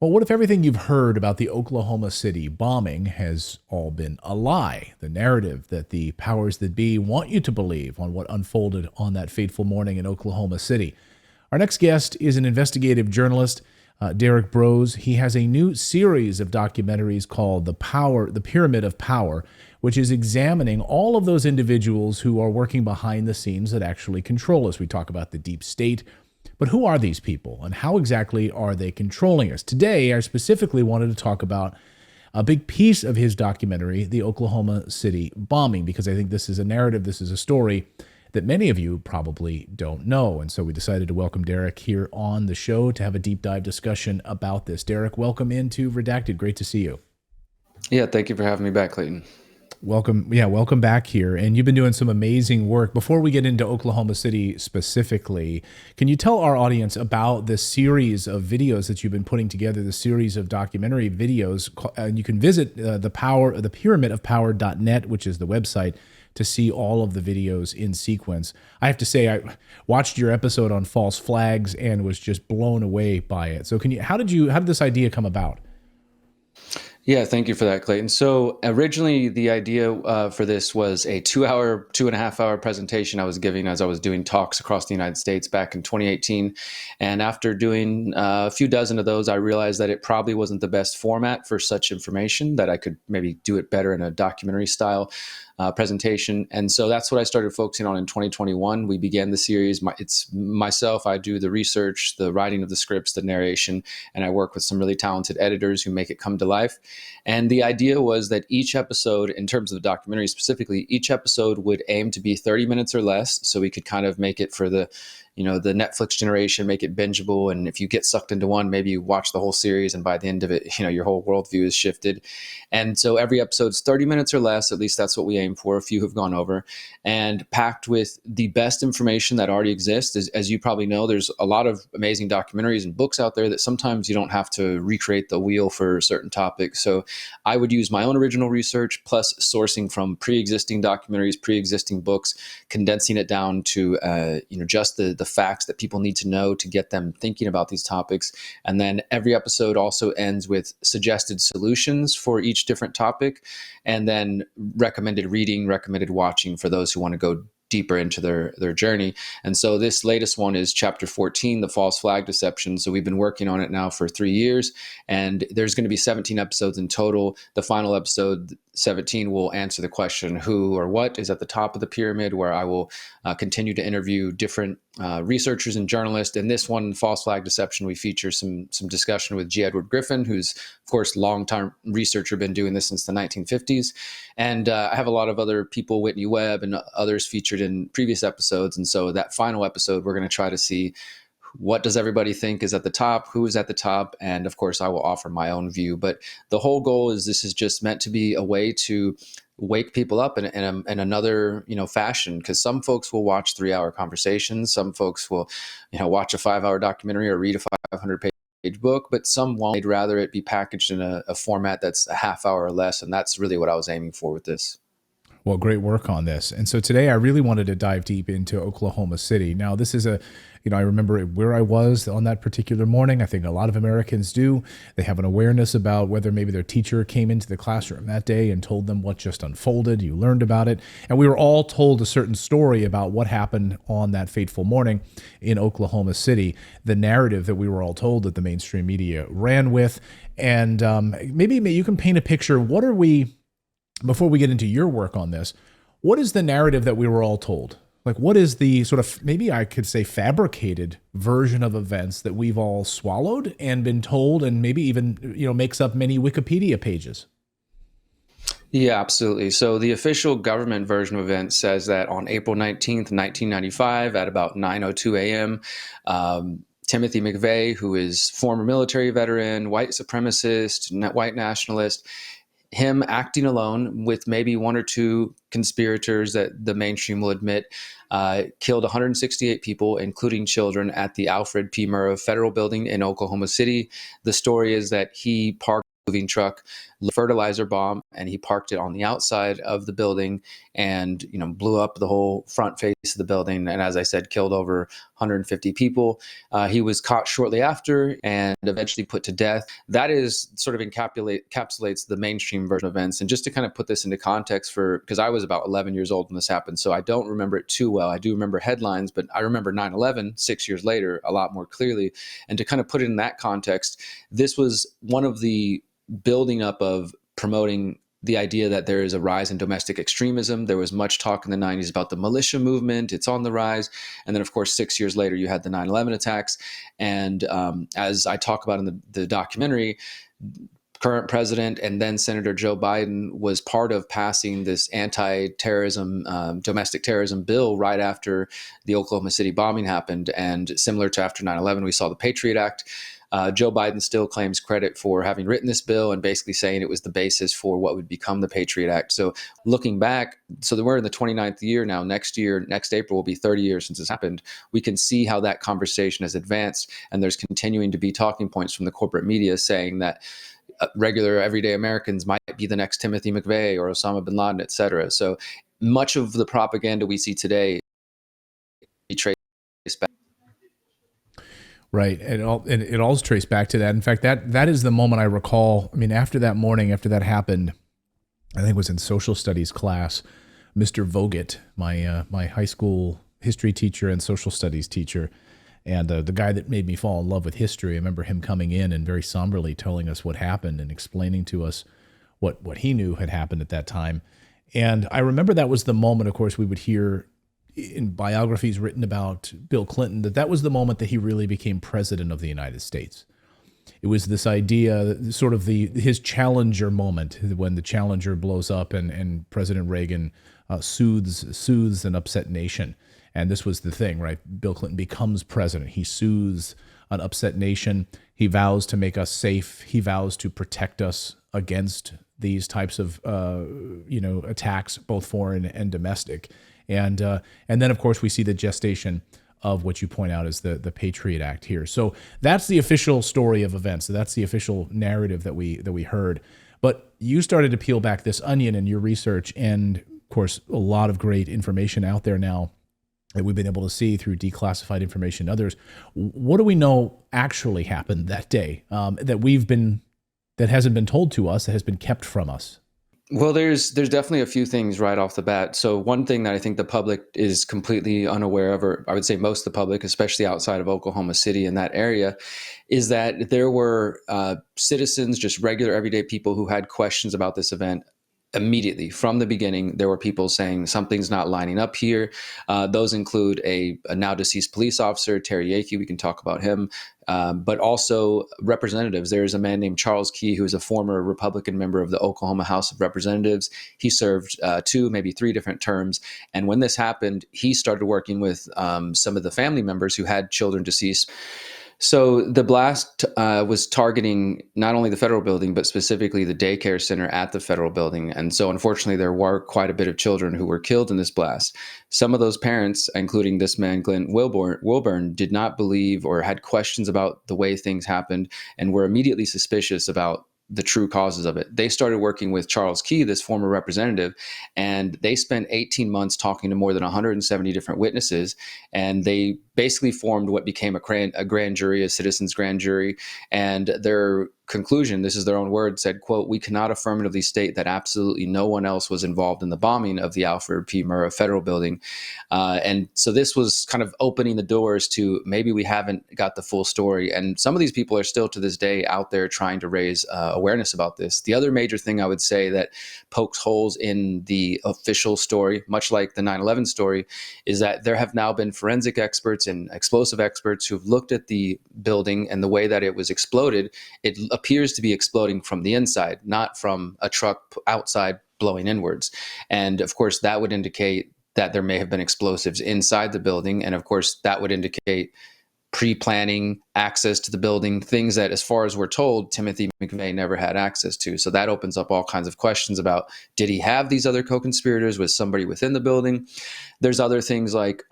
Well, what if everything you've heard about the Oklahoma City bombing has all been a lie? The narrative that the powers that be want you to believe on what unfolded on that fateful morning in Oklahoma City. Our next guest is an investigative journalist, Derrick Broze. He has a new series of documentaries called The Pyramid of Power, which is examining all of those individuals who are working behind the scenes that actually control us. We talk about the deep state, but who are these people and how exactly are they controlling us? Today, I specifically wanted to talk about a big piece of his documentary, the Oklahoma City bombing, because I think this is a narrative, this is a story that many of you probably don't know. And so we decided to welcome Derrick here on the show to have a deep dive discussion about this. Derrick, welcome into Redacted. Great to see you. Yeah, thank you for having me back, Clayton. Welcome back here. And you've been doing some amazing work. Before we get into Oklahoma City specifically, can you tell our audience about this series of videos that you've been putting together, the series of documentary videos? And you can visit the pyramidofpower.net, which is the website, to see all of the videos in sequence. I have to say, I watched your episode on false flags and was just blown away by it. So how did this idea come about? Yeah, thank you for that, Clayton. So originally the idea for this was a 2.5 hour presentation I was giving as I was doing talks across the United States back in 2018. And after doing a few dozen of those, I realized that it probably wasn't the best format for such information, that I could maybe do it better in a documentary style presentation. And so that's what I started focusing on in 2021. We began the series. It's myself. I do the research, the writing of the scripts, the narration, and I work with some really talented editors who make it come to life. And the idea was that each episode, in terms of the documentary specifically, each episode would aim to be 30 minutes or less, so we could kind of make it for the Netflix generation, make it bingeable. And if you get sucked into one, maybe you watch the whole series, and by the end of it, your whole worldview is shifted. And so every episode's 30 minutes or less, at least that's what we aim for. A few have gone over, and packed with the best information that already exists. As you probably know, there's a lot of amazing documentaries and books out there that sometimes you don't have to recreate the wheel for certain topics. So I would use my own original research plus sourcing from pre-existing documentaries, pre-existing books, condensing it down to just the facts that people need to know to get them thinking about these topics. And then every episode also ends with suggested solutions for each different topic, and then recommended reading, recommended watching for those who want to go deeper into their journey. And so this latest one is chapter 14, the false flag deception. So we've been working on it now for 3 years, and there's going to be 17 episodes in total. The final episode, 17, will answer the question, who or what is at the top of the pyramid, where I will continue to interview different researchers and journalists. In this one, false flag deception, we feature some discussion with G. Edward Griffin, who's, of course, long-time researcher, been doing this since the 1950s. And I have a lot of other people, Whitney Webb and others, featured in previous episodes. And so that final episode, we're going to try to see what does everybody think is at the top, who is at the top, and of course I will offer my own view. But the whole goal is this is just meant to be a way to wake people up in another fashion, because some folks will watch 3-hour conversations, some folks will watch a 5-hour documentary or read a 500-page book, but some won't. They'd rather it be packaged in a format that's a half hour or less, and that's really what I was aiming for with this. Well, great work on this. And so today I really wanted to dive deep into Oklahoma City. Now, this is I remember where I was on that particular morning. I think a lot of Americans do. They have an awareness about whether maybe their teacher came into the classroom that day and told them what just unfolded. You learned about it. And we were all told a certain story about what happened on that fateful morning in Oklahoma City, the narrative that we were all told that the mainstream media ran with. And maybe you can paint a picture. Before we get into your work on this, what is the narrative that we were all told? Like, what is the sort of, maybe I could say, fabricated version of events that we've all swallowed and been told, and maybe even, makes up many Wikipedia pages? Yeah, absolutely. So the official government version of events says that on April 19th, 1995, at about 9:02 a.m., Timothy McVeigh, who is former military veteran, white supremacist, white nationalist, him acting alone with maybe one or two conspirators that the mainstream will admit, killed 168 people, including children, at the Alfred P. Murrah Federal Building in Oklahoma City. The story is that he parked a moving truck fertilizer bomb, and he parked it on the outside of the building and blew up the whole front face of the building, and as I said, killed over 150 people. He was caught shortly after and eventually put to death. That is sort of encapsulates the mainstream version of events. And just to kind of put this into context, because I was about 11 years old when this happened, so I don't remember it too well. I do remember headlines, but I remember 9/11 6 years later a lot more clearly. And to kind of put it in that context, this was one of the building up of promoting the idea that there is a rise in domestic extremism. There was much talk in the 90s about the militia movement. It's on the rise. And then, of course, 6 years later, you had the 9/11 attacks. And as I talk about in the documentary, current president and then Senator Joe Biden was part of passing this anti-terrorism, domestic terrorism bill right after the Oklahoma City bombing happened. And similar to after 9/11, we saw the Patriot Act. Joe Biden still claims credit for having written this bill and basically saying it was the basis for what would become the Patriot Act. So looking back, so we're in the 29th year now. Next April will be 30 years since this happened. We can see how that conversation has advanced, and there's continuing to be talking points from the corporate media saying that regular everyday Americans might be the next Timothy McVeigh or Osama bin Laden, et cetera. So much of the propaganda we see today betrays back. Right. And it all is traced back to that. In fact, that is the moment I recall. I mean, after that morning, after that happened, I think it was in social studies class, Mr. Vogt, my high school history teacher and social studies teacher, and the guy that made me fall in love with history, I remember him coming in and very somberly telling us what happened and explaining to us what he knew had happened at that time. And I remember that was the moment, of course, we would hear in biographies written about Bill Clinton, that was the moment that he really became president of the United States. It was this idea, sort of his Challenger moment, when the Challenger blows up and President Reagan soothes an upset nation. And this was the thing, right? Bill Clinton becomes president. He soothes an upset nation. He vows to make us safe. He vows to protect us against these types of attacks, both foreign and domestic. And then, of course, we see the gestation of what you point out as the Patriot Act here. So that's the official story of events. So that's the official narrative that we heard. But you started to peel back this onion in your research, and of course, a lot of great information out there now that we've been able to see through declassified information and others. What do we know actually happened that day that hasn't been told to us, that has been kept from us? Well, there's definitely a few things right off the bat. So one thing that I think the public is completely unaware of, or I would say most of the public, especially outside of Oklahoma City in that area, is that there were citizens, just regular everyday people who had questions about this event. Immediately from the beginning, there were people saying something's not lining up here. Those include a now deceased police officer, Terry Yeakey. We can talk about him, but also representatives. There's a man named Charles Key, who is a former Republican member of the Oklahoma House of Representatives. He served 2, maybe 3 different terms. And when this happened, he started working with some of the family members who had children deceased. So the blast was targeting not only the federal building, but specifically the daycare center at the federal building. And so unfortunately, there were quite a bit of children who were killed in this blast. Some of those parents, including this man, Glenn Wilburn, did not believe or had questions about the way things happened and were immediately suspicious about the true causes of it. They started working with Charles Key, this former representative, and they spent 18 months talking to more than 170 different witnesses. And they basically formed what became a grand jury, a citizens grand jury. And their conclusion, this is their own word, said, quote, "We cannot affirmatively state that absolutely no one else was involved in the bombing of the Alfred P. Murrah Federal Building." And so this was kind of opening the doors to maybe we haven't got the full story. And some of these people are still to this day out there trying to raise awareness about this. The other major thing I would say that pokes holes in the official story, much like the 9/11 story, is that there have now been forensic experts and explosive experts who've looked at the building and the way that it was exploded. It appears to be exploding from the inside, not from a truck outside blowing inwards. And of course, that would indicate that there may have been explosives inside the building. And of course, that would indicate pre-planning, access to the building, things that, as far as we're told, Timothy McVeigh never had access to. So that opens up all kinds of questions about, did he have these other co-conspirators? Was somebody within the building? There's other things like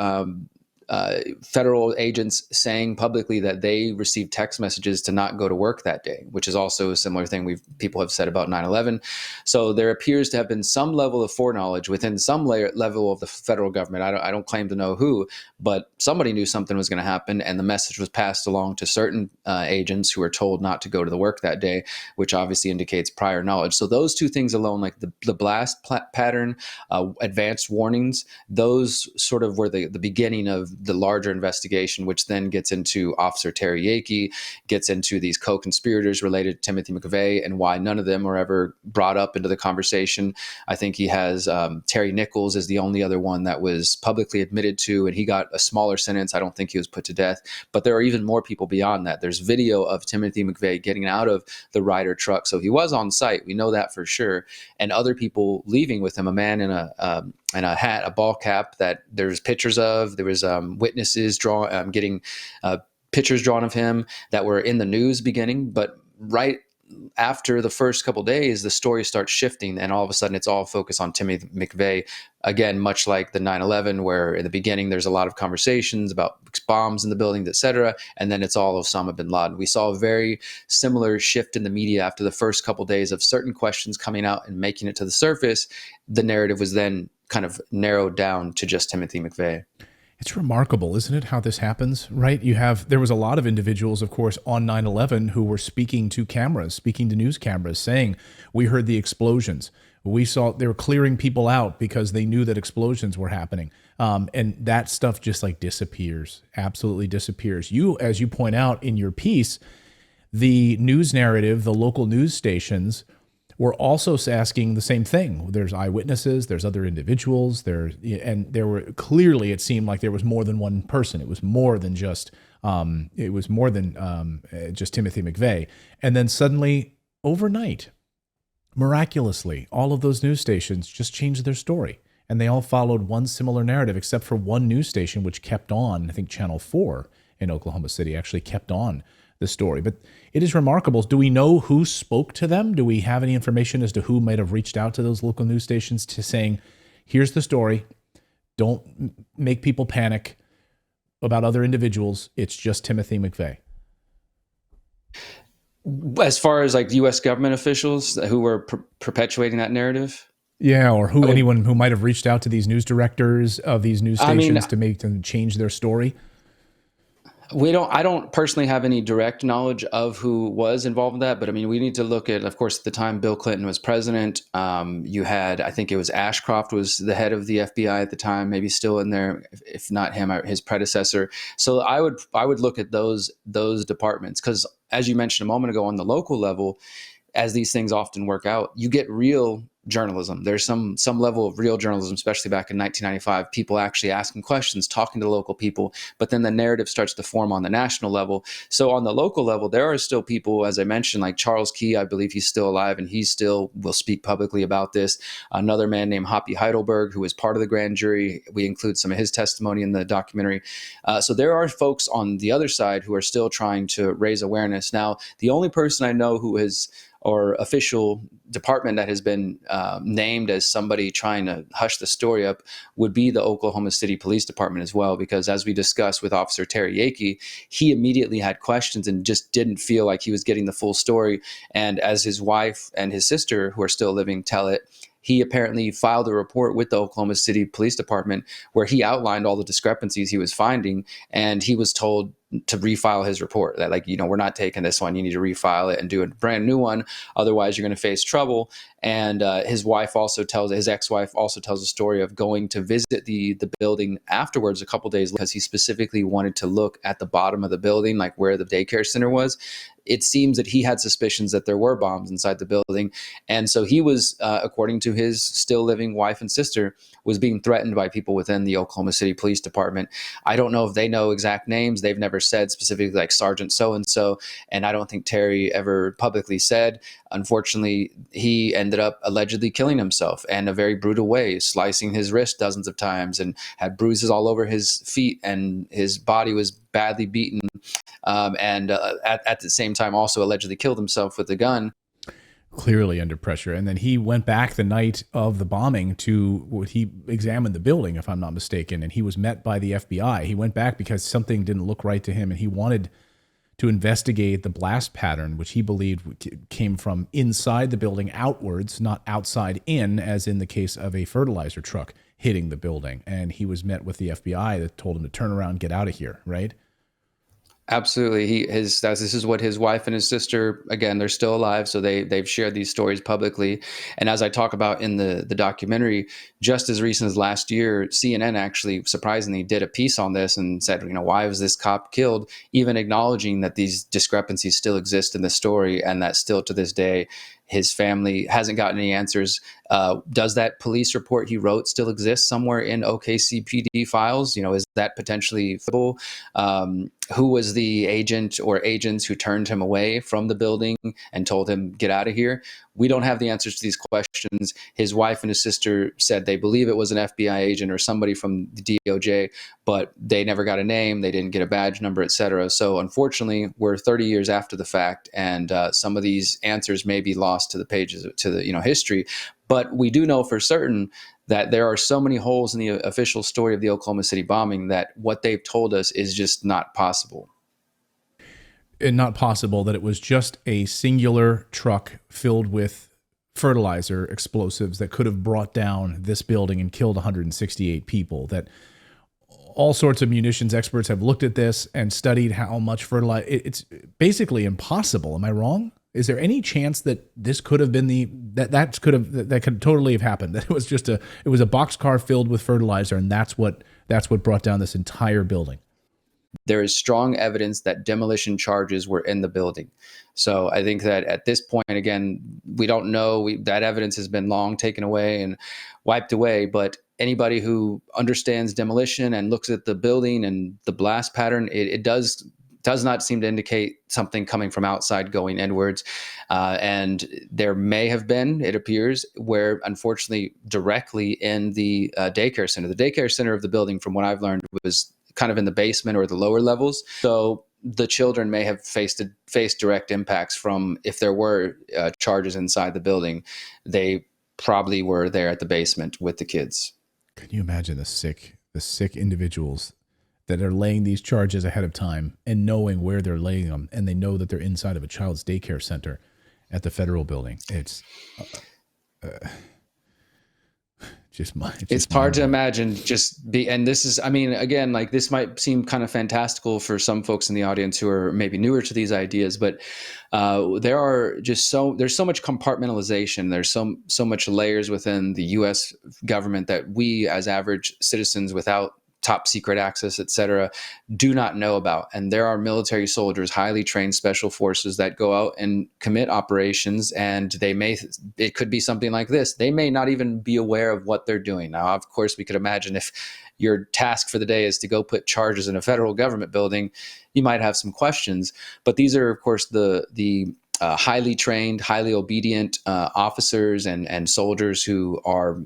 federal agents saying publicly that they received text messages to not go to work that day, which is also a similar thing people have said about 9/11. So there appears to have been some level of foreknowledge within some level of the federal government. I don't claim to know who, but somebody knew something was going to happen, and the message was passed along to certain agents who were told not to go to the work that day, which obviously indicates prior knowledge. So those two things alone, like the blast pattern, advanced warnings, those sort of were the beginning of the larger investigation, which then gets into Officer Terry Yeakey, gets into these co-conspirators related to Timothy McVeigh and why none of them are ever brought up into the conversation. I think he has Terry Nichols is the only other one that was publicly admitted to, and he got a smaller sentence. I don't think he was put to death, but there are even more people beyond that. There's video of Timothy McVeigh getting out of the Ryder truck, so he was on site. We know that for sure, and other people leaving with him. A man in a hat, a ball cap that there's pictures of. There was witnesses getting pictures drawn of him that were in the news beginning, but right after the first couple of days, the story starts shifting, and all of a sudden it's all focused on Timothy McVeigh. Again, much like the 9/11, where in the beginning there's a lot of conversations about bombs in the buildings, et cetera, and then it's all Osama bin Laden. We saw a very similar shift in the media after the first couple of days of certain questions coming out and making it to the surface. The narrative was then kind of narrowed down to just Timothy McVeigh. It's remarkable, isn't it, how this happens, right? There was a lot of individuals, of course, on 9/11 who were speaking to news cameras, saying, we heard the explosions. We saw they were clearing people out because they knew that explosions were happening. And that stuff just like disappears, absolutely disappears. As you point out in your piece, the news narrative, the local news stations were also asking the same thing. There's eyewitnesses, there's other individuals, and there were clearly, it seemed like there was more than one person. It was more than just Timothy McVeigh. And then suddenly, overnight, miraculously, all of those news stations just changed their story. And they all followed one similar narrative, except for one news station, which kept on, I think Channel 4 in Oklahoma City actually kept on the story. But it is remarkable. Do we know who spoke to them? Do we have any information as to who might have reached out to those local news stations to saying, here's the story, don't make people panic about other individuals, it's just Timothy McVeigh? As far as like U.S. government officials who were perpetuating that narrative? Yeah, or anyone who might have reached out to these news directors of these news stations to make them change their story? I don't personally have any direct knowledge of who was involved in that, but I mean, we need to look at, of course, at the time Bill Clinton was president. You had, I think it was Ashcroft was the head of the FBI at the time, maybe still in there, if not him, his predecessor. So I would look at those departments, because as you mentioned a moment ago, on the local level, as these things often work out, you get real journalism. There's some level of real journalism, especially back in 1995, people actually asking questions, talking to local people, but then the narrative starts to form on the national level. So on the local level, there are still people, as I mentioned, like Charles Key, I believe he's still alive and he still will speak publicly about this. Another man named Hoppy Heidelberg, who was part of the grand jury. We include some of his testimony in the documentary. So there are folks on the other side who are still trying to raise awareness. Now, the only person I know who has or official department that has been named as somebody trying to hush the story up would be the Oklahoma City Police Department as well, because as we discussed with Officer Terry Yeakey, he immediately had questions and just didn't feel like he was getting the full story. And as his wife and his sister, who are still living, tell it, he apparently filed a report with the Oklahoma City Police Department where he outlined all the discrepancies he was finding, and he was told to refile his report, that we're not taking this one, you need to refile it and do a brand new one, otherwise you're going to face trouble. And his ex-wife also tells a story of going to visit the building afterwards a couple days, because he specifically wanted to look at the bottom of the building, like where the daycare center was. It seems that he had suspicions that there were bombs inside the building. And so he was, according to his still living wife and sister, was being threatened by people within the Oklahoma City Police Department. I don't know if they know exact names. They've never said specifically like Sergeant so-and-so. And I don't think Terry ever publicly said. Unfortunately, he ended up allegedly killing himself in a very brutal way, slicing his wrist dozens of times and had bruises all over his feet, and his body was badly beaten. And at the same time also allegedly killed himself with a gun. Clearly under pressure. And then he went back the night of the bombing he examined the building, if I'm not mistaken, and he was met by the FBI. He went back because something didn't look right to him, and he wanted to investigate the blast pattern, which he believed came from inside the building outwards, not outside in, as in the case of a fertilizer truck hitting the building. And he was met with the FBI that told him to turn around, get out of here, right? Absolutely. This is what his wife and his sister, again, they're still alive. So they've shared these stories publicly. And as I talk about in the documentary, just as recent as last year, CNN actually surprisingly did a piece on this and said, why was this cop killed? Even acknowledging that these discrepancies still exist in the story, and that still to this day, his family hasn't gotten any answers. Does that police report he wrote still exist somewhere in OKCPD files? Is that potentially feasible? Who was the agent or agents who turned him away from the building and told him, get out of here? We don't have the answers to these questions. His wife and his sister said they believe it was an FBI agent or somebody from the DOJ, but they never got a name. They didn't get a badge number, et cetera. So unfortunately, we're 30 years after the fact, and some of these answers may be lost to the pages, to the history. But we do know for certain that there are so many holes in the official story of the Oklahoma City bombing that what they've told us is just not possible. And not possible that it was just a singular truck filled with fertilizer explosives that could have brought down this building and killed 168 people. That all sorts of munitions experts have looked at this and studied how much fertilizer. It's basically impossible. Am I wrong? Is there any chance that this could have been that could totally have happened? That it was just it was a boxcar filled with fertilizer, and that's what brought down this entire building. There is strong evidence that demolition charges were in the building. So I think that at this point, again, we don't know. That evidence has been long taken away and wiped away. But anybody who understands demolition and looks at the building and the blast pattern, it does not seem to indicate something coming from outside going inwards. And there may have been, it appears, where unfortunately directly in the daycare center. The daycare center of the building, from what I've learned, was kind of in the basement or the lower levels. So the children may have faced direct impacts from, if there were charges inside the building, they probably were there at the basement with the kids. Can you imagine the sick individuals that are laying these charges ahead of time and knowing where they're laying them, and they know that they're inside of a child's daycare center at the federal building? It's it's hard to imagine and this is, again, like, this might seem kind of fantastical for some folks in the audience who are maybe newer to these ideas, but there's so much compartmentalization. There's so much layers within the U.S. government that we as average citizens without top secret access, et cetera, do not know about. And there are military soldiers, highly trained special forces that go out and commit operations, and it could be something like this. They may not even be aware of what they're doing. Now, of course, we could imagine if your task for the day is to go put charges in a federal government building, you might have some questions. But these are, of course, the highly trained, highly obedient officers and soldiers who are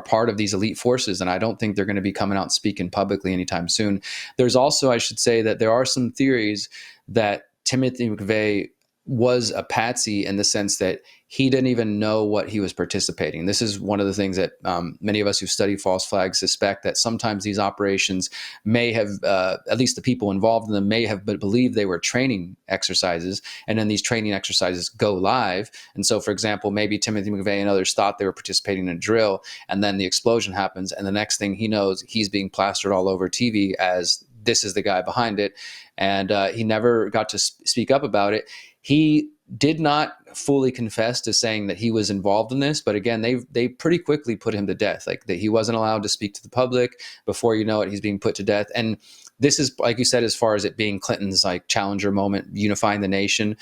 part of these elite forces. And I don't think they're going to be coming out and speaking publicly anytime soon. There's also, I should say, that there are some theories that Timothy McVeigh was a patsy in the sense that he didn't even know what he was participating. This is one of the things that many of us who study false flags suspect, that sometimes these operations may have, at least the people involved in them, may have believed they were training exercises, and then these training exercises go live. And so, for example, maybe Timothy McVeigh and others thought they were participating in a drill, and then the explosion happens, and the next thing he knows, he's being plastered all over TV as this is the guy behind it. And he never got to speak up about it. He did not fully confess to saying that he was involved in this, but again, they pretty quickly put him to death. Like, that he wasn't allowed to speak to the public. Before you know it, he's being put to death. And this is, like you said, as far as it being Clinton's like challenger moment, unifying the nation.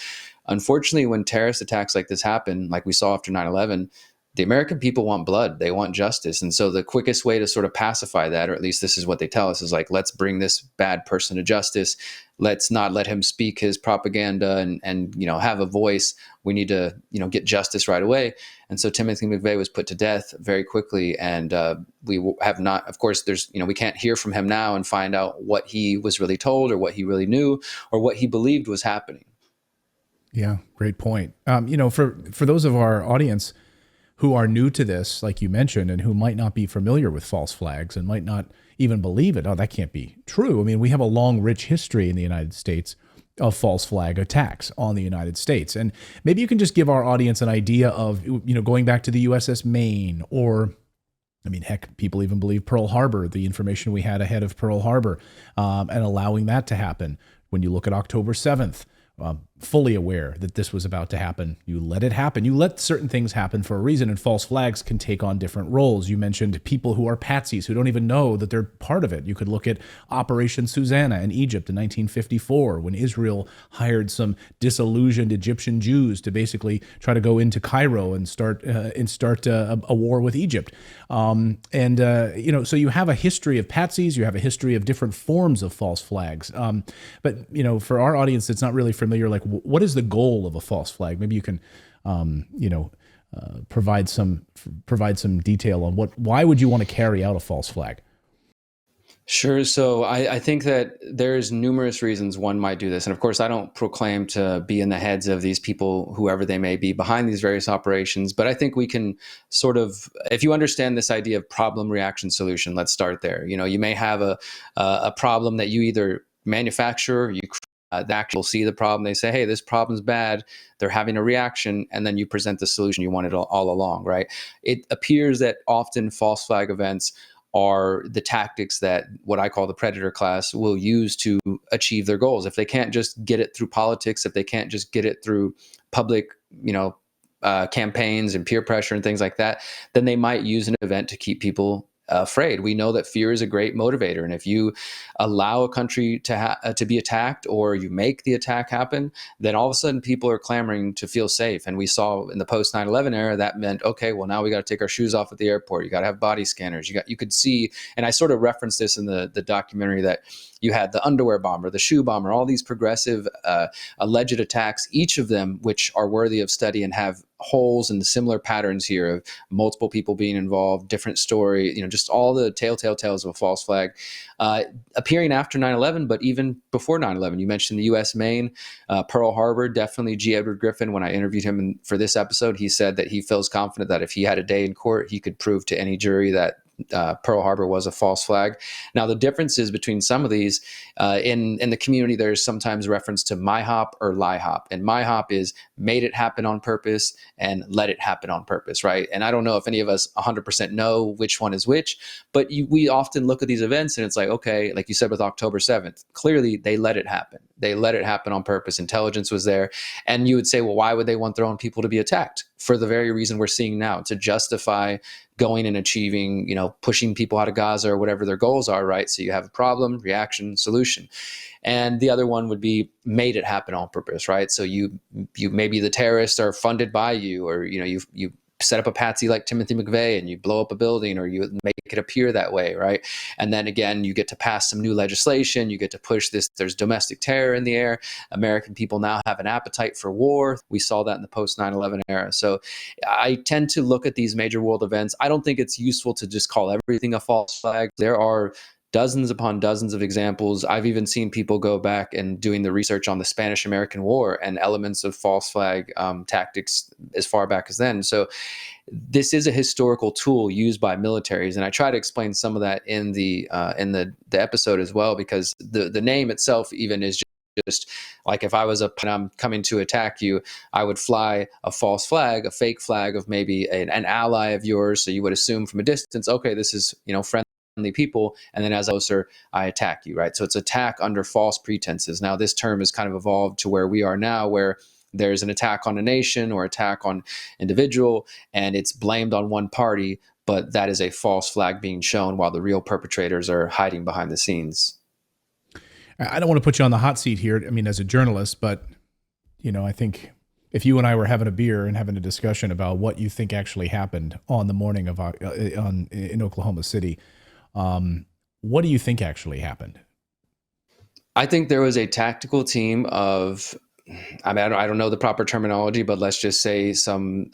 Unfortunately, when terrorist attacks like this happen, like we saw after 9/11, the American people want blood. They want justice. And so the quickest way to sort of pacify that, or at least this is what they tell us, is like, let's bring this bad person to justice. Let's not let him speak his propaganda and have a voice. We need to, get justice right away. And so Timothy McVeigh was put to death very quickly. And we have not, of course, we can't hear from him now and find out what he was really told or what he really knew or what he believed was happening. Yeah, great point. For those of our audience who are new to this, like you mentioned, and who might not be familiar with false flags and might not even believe it, oh, that can't be true. I mean, we have a long, rich history in the United States of false flag attacks on the United States. And maybe you can just give our audience an idea of, going back to the USS Maine, or I mean, heck, people even believe Pearl Harbor, the information we had ahead of Pearl Harbor, and allowing that to happen. When you look at October 7th, fully aware that this was about to happen, you let it happen. You let certain things happen for a reason, and false flags can take on different roles. You mentioned people who are patsies, who don't even know that they're part of it. You could look at Operation Susanna in Egypt in 1954, when Israel hired some disillusioned Egyptian Jews to basically try to go into Cairo and start a war with Egypt. So you have a history of patsies, you have a history of different forms of false flags. But for our audience, it's not really familiar. Like, what is the goal of a false flag? Maybe you can, provide some detail on why would you want to carry out a false flag? Sure. So I think that there's numerous reasons one might do this. And of course, I don't proclaim to be in the heads of these people, whoever they may be, behind these various operations. But I think we can sort of, if you understand this idea of problem, reaction, solution, let's start there. You may have a problem that you either manufacture, the actual see the problem. They say, hey, this problem's bad. They're having a reaction. And then you present the solution you wanted all along, right? It appears that often false flag events are the tactics that what I call the predator class will use to achieve their goals. If they can't just get it through politics, if they can't just get it through public, campaigns and peer pressure and things like that, then they might use an event to keep people afraid. We know that fear is a great motivator, and if you allow a country to be attacked, or you make the attack happen, then all of a sudden people are clamoring to feel safe. And we saw in the post 9/11 era that meant, okay, well, now we got to take our shoes off at the airport. You got to have body scanners. You could see, and I sort of referenced this in the documentary, that you had the underwear bomber, the shoe bomber, all these progressive alleged attacks, each of them which are worthy of study and have holes and similar patterns here of multiple people being involved, different story, just all the telltale tales of a false flag appearing after 9/11, but even before 9/11. You mentioned the U.S. Maine, Pearl Harbor, definitely G. Edward Griffin. When I interviewed him for this episode, he said that he feels confident that if he had a day in court, he could prove to any jury that Pearl Harbor was a false flag. Now, the differences between some of these in the community, there's sometimes reference to MIHOP or LIHOP. And MIHOP is made it happen on purpose and let it happen on purpose, right? And I don't know if any of us 100% know which one is which, but we often look at these events and it's like, okay, like you said with October 7th, clearly they let it happen. They let it happen on purpose. Intelligence was there. And you would say, well, why would they want their own people to be attacked? For the very reason we're seeing now, to justify going and achieving, pushing people out of Gaza or whatever their goals are, right? So you have a problem, reaction, solution. And the other one would be made it happen on purpose, right? So you maybe the terrorists are funded by you, or you set up a patsy like Timothy McVeigh and you blow up a building, or you make it appear that way, right? And then again, you get to pass some new legislation, you get to push this, there's domestic terror in the air. American people now have an appetite for war. We saw that in the post 9/11 era. So I tend to look at these major world events. I don't think it's useful to just call everything a false flag. There are dozens upon dozens of examples. I've even seen people go back and doing the research on the Spanish-American War and elements of false flag tactics as far back as then. So this is a historical tool used by militaries, and I try to explain some of that in the episode as well, because the name itself even is just like, if I was I'm coming to attack you, I would fly a false flag, a fake flag of maybe an ally of yours. So you would assume from a distance, okay, this is friendly people, and then as closer, I attack you, right? So it's attack under false pretenses. Now, this term has kind of evolved to where we are now, where there's an attack on a nation or attack on individual, and it's blamed on one party, but that is a false flag being shown while the real perpetrators are hiding behind the scenes. I don't want to put you on the hot seat here, I mean, as a journalist, but I think if you and I were having a beer and having a discussion about what you think actually happened on the morning of in Oklahoma City, what do you think actually happened? I think there was a tactical team of, I mean, I don't know the proper terminology, but let's just say some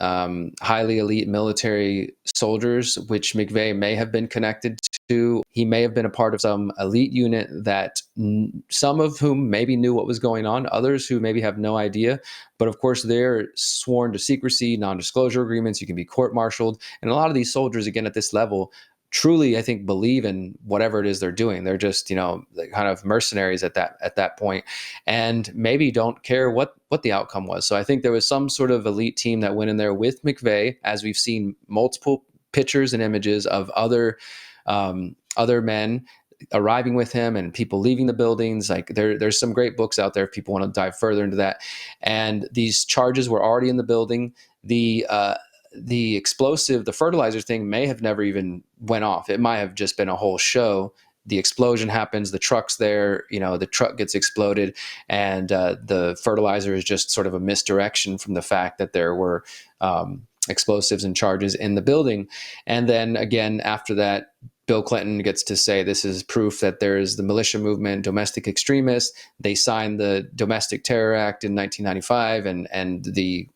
highly elite military soldiers, which McVeigh may have been connected to. He may have been a part of some elite unit that some of whom maybe knew what was going on, others who maybe have no idea. But of course, they're sworn to secrecy, non-disclosure agreements. You can be court-martialed. And a lot of these soldiers, again, at this level, truly, I think, believe in whatever it is they're doing. They're just, kind of mercenaries at that point, and maybe don't care what the outcome was. So I think there was some sort of elite team that went in there with McVeigh, as we've seen multiple pictures and images of other men arriving with him and people leaving the buildings. Like there's some great books out there if people want to dive further into that. And these charges were already in the building. The explosive, the fertilizer thing may have never even went off. It might have just been a whole show. The explosion happens, the truck's there, the truck gets exploded, and the fertilizer is just sort of a misdirection from the fact that there were explosives and charges in the building. And then again, after that, Bill Clinton gets to say this is proof that there is the militia movement, domestic extremists. They signed the Domestic Terror Act in 1995, and the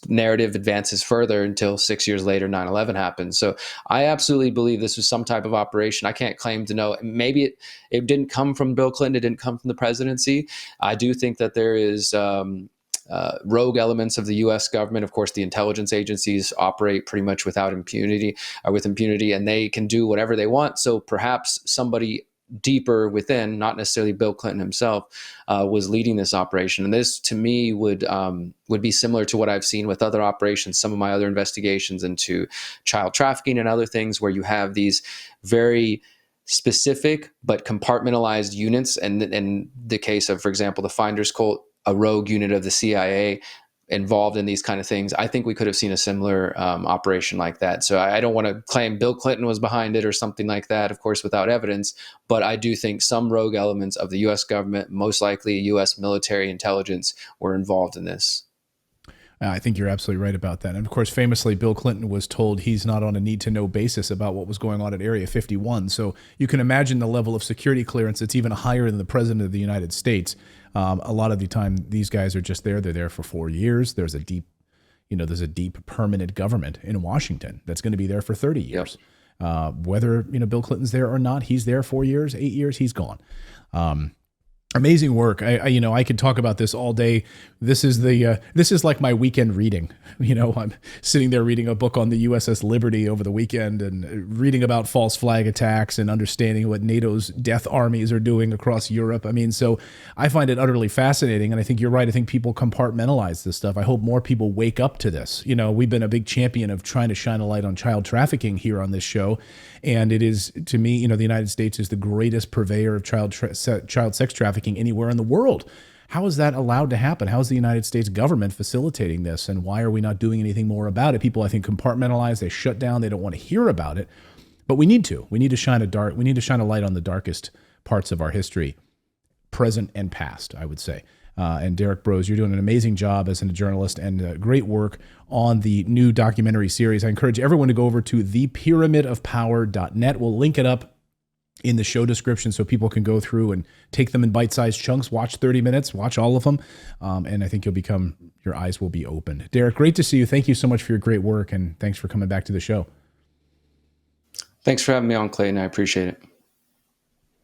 narrative advances further until 6 years later, 9/11 happens. So I absolutely believe this was some type of operation. I can't claim to know. Maybe it didn't come from Bill Clinton. It didn't come from the presidency. I do think that there is rogue elements of the U.S. government. Of course, the intelligence agencies operate pretty much with impunity, and they can do whatever they want. So perhaps somebody deeper within, not necessarily Bill Clinton himself, was leading this operation. And this, to me, would be similar to what I've seen with other operations, some of my other investigations into child trafficking and other things, where you have these very specific but compartmentalized units. And in the case of, for example, the Finders Cult, a rogue unit of the CIA involved in these kind of things. I think we could have seen a similar operation like that. So I don't want to claim Bill Clinton was behind it or something like that, of course, without evidence. But I do think some rogue elements of the U.S. government, most likely U.S. military intelligence, were involved in this. I think you're absolutely right about that. And of course, famously, Bill Clinton was told he's not on a need-to-know basis about what was going on at Area 51. So you can imagine the level of security clearance that's even higher than the President of the United States. A lot of the time, these guys are just there. They're there for 4 years. There's a deep permanent government in Washington that's going to be there for 30 years. Yep. Whether Bill Clinton's there or not, he's there 4 years, 8 years, he's gone. Amazing work. I could talk about this all day. This is like my weekend reading. I'm sitting there reading a book on the USS Liberty over the weekend and reading about false flag attacks and understanding what NATO's death armies are doing across Europe. So I find it utterly fascinating. And I think you're right. I think people compartmentalize this stuff. I hope more people wake up to this. We've been a big champion of trying to shine a light on child trafficking here on this show. And it is, to me, the United States is the greatest purveyor of child sex trafficking anywhere in the world. How is that allowed to happen? How is the United States government facilitating this? And why are we not doing anything more about it? People, I think, compartmentalize. They shut down. They don't want to hear about it. But we need to. We need to shine a light on the darkest parts of our history, present and past, I would say. And Derrick Broze, you're doing an amazing job as a journalist, and great work on the new documentary series. I encourage everyone to go over to thepyramidofpower.net. We'll link it up in the show description so people can go through and take them in bite-sized chunks, watch 30 minutes, watch all of them. And I think your eyes will be opened. Derrick, great to see you. Thank you so much for your great work, and thanks for coming back to the show. Thanks for having me on, Clayton. I appreciate it.